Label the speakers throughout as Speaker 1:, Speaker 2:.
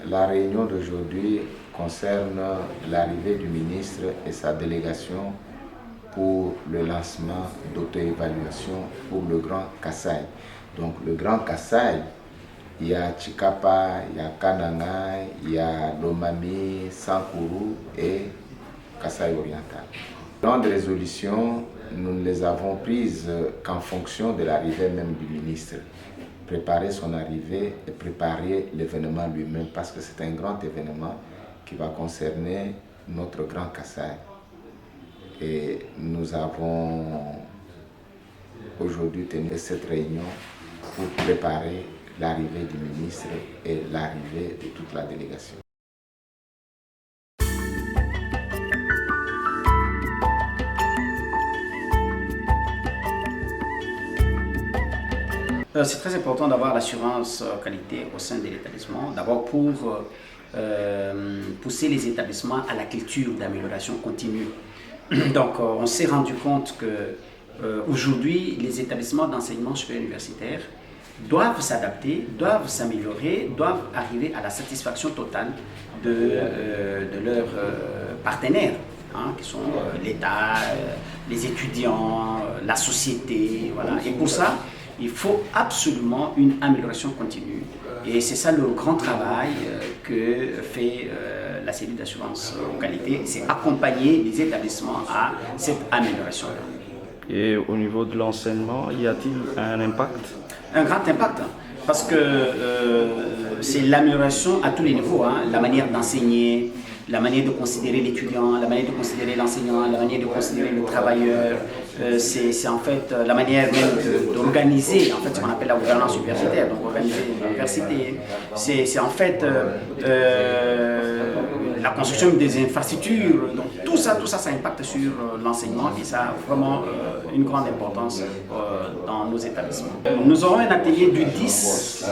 Speaker 1: La réunion d'aujourd'hui concerne l'arrivée du ministre et sa délégation pour le lancement d'auto-évaluation pour le Grand Kasaï. Donc le Grand Kasaï, il y a Chikapa, il y a Kananga, il y a Lomami, Sankuru et Kasaï oriental. Dans les résolutions, nous ne les avons prises qu'en fonction de l'arrivée même du ministre. Préparer son arrivée et préparer l'événement lui-même parce que c'est un grand événement qui va concerner notre Grand Kasaï. Et nous avons aujourd'hui tenu cette réunion pour préparer l'arrivée du ministre et l'arrivée de toute la délégation.
Speaker 2: C'est très important d'avoir l'assurance qualité au sein de l'établissement, d'abord pour pousser les établissements à la culture d'amélioration continue. Donc on s'est rendu compte que aujourd'hui les établissements d'enseignement supérieur universitaire doivent s'adapter, doivent s'améliorer, doivent arriver à la satisfaction totale de leurs partenaires, hein, qui sont l'État, les étudiants, la société, voilà. Et pour ça, il faut absolument une amélioration continue. Et c'est ça le grand travail que fait la cellule d'assurance qualité, c'est accompagner les établissements à cette amélioration.
Speaker 3: Et au niveau de l'enseignement, y a-t-il un impact?
Speaker 2: Un grand impact, parce que c'est l'amélioration à tous les niveaux, hein, la manière d'enseigner, la manière de considérer l'étudiant, la manière de considérer l'enseignant, la manière de considérer le travailleur, c'est en fait la manière même d'organiser en fait, ce qu'on appelle la gouvernance universitaire, donc organiser l'université. C'est en fait la construction des infrastructures, donc tout ça, ça impacte sur l'enseignement et ça a vraiment une grande importance dans nos établissements. Nous aurons un atelier du 10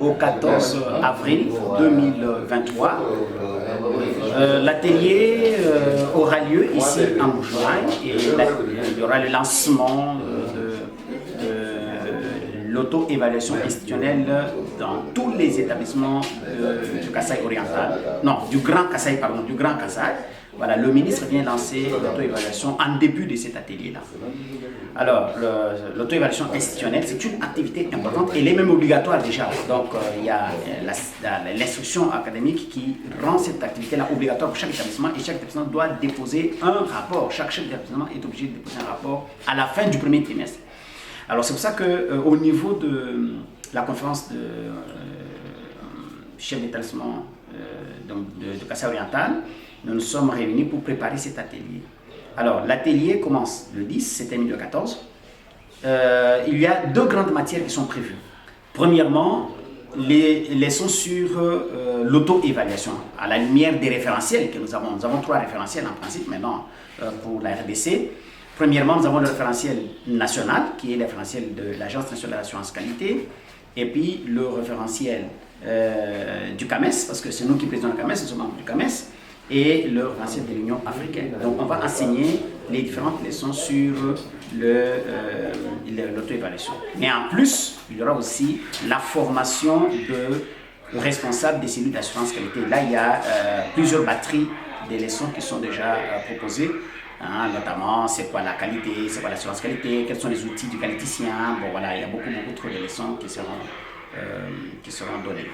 Speaker 2: au 14 avril 2023. L'atelier aura lieu ici à Moujouaï et il y aura le lancement de l'auto-évaluation institutionnelle dans tous les établissements du Kasaï oriental, non, du Grand Kasaï, pardon, du Grand Kasaï. Voilà, le ministre vient lancer l'auto-évaluation en début de cet atelier-là. Alors, l'auto-évaluation institutionnelle, c'est une activité importante, elle est même obligatoire déjà. Donc, il y a l'instruction académique qui rend cette activité-là obligatoire pour chaque établissement et chaque établissement doit déposer un rapport. Chaque chef d'établissement est obligé de déposer un rapport à la fin du premier trimestre. Alors, c'est pour ça qu'au niveau de la conférence de chef d'établissement de Kasaï oriental, nous nous sommes réunis pour préparer cet atelier. Alors, l'atelier commence le 10, c'est terminé le 14. Il y a deux grandes matières qui sont prévues. Premièrement, les leçons sur l'auto-évaluation, à la lumière des référentiels que nous avons. Nous avons 3 référentiels en principe maintenant pour la RDC. Premièrement, nous avons le référentiel national, qui est le référentiel de l'Agence nationale d'assurance qualité, et puis le référentiel du CAMES, parce que c'est nous qui présidons le CAMES, nous sommes membres du CAMES, et le référentiel de l'Union africaine. Donc on va enseigner les différentes leçons sur l'auto-évaluation. Mais en plus, il y aura aussi la formation de responsables des cellules d'assurance qualité. Là, il y a plusieurs batteries des leçons qui sont déjà proposées. Hein, notamment, c'est quoi la qualité, c'est quoi l'assurance qualité, quels sont les outils du qualiticien. Bon voilà, il y a beaucoup trop de leçons qui seront données.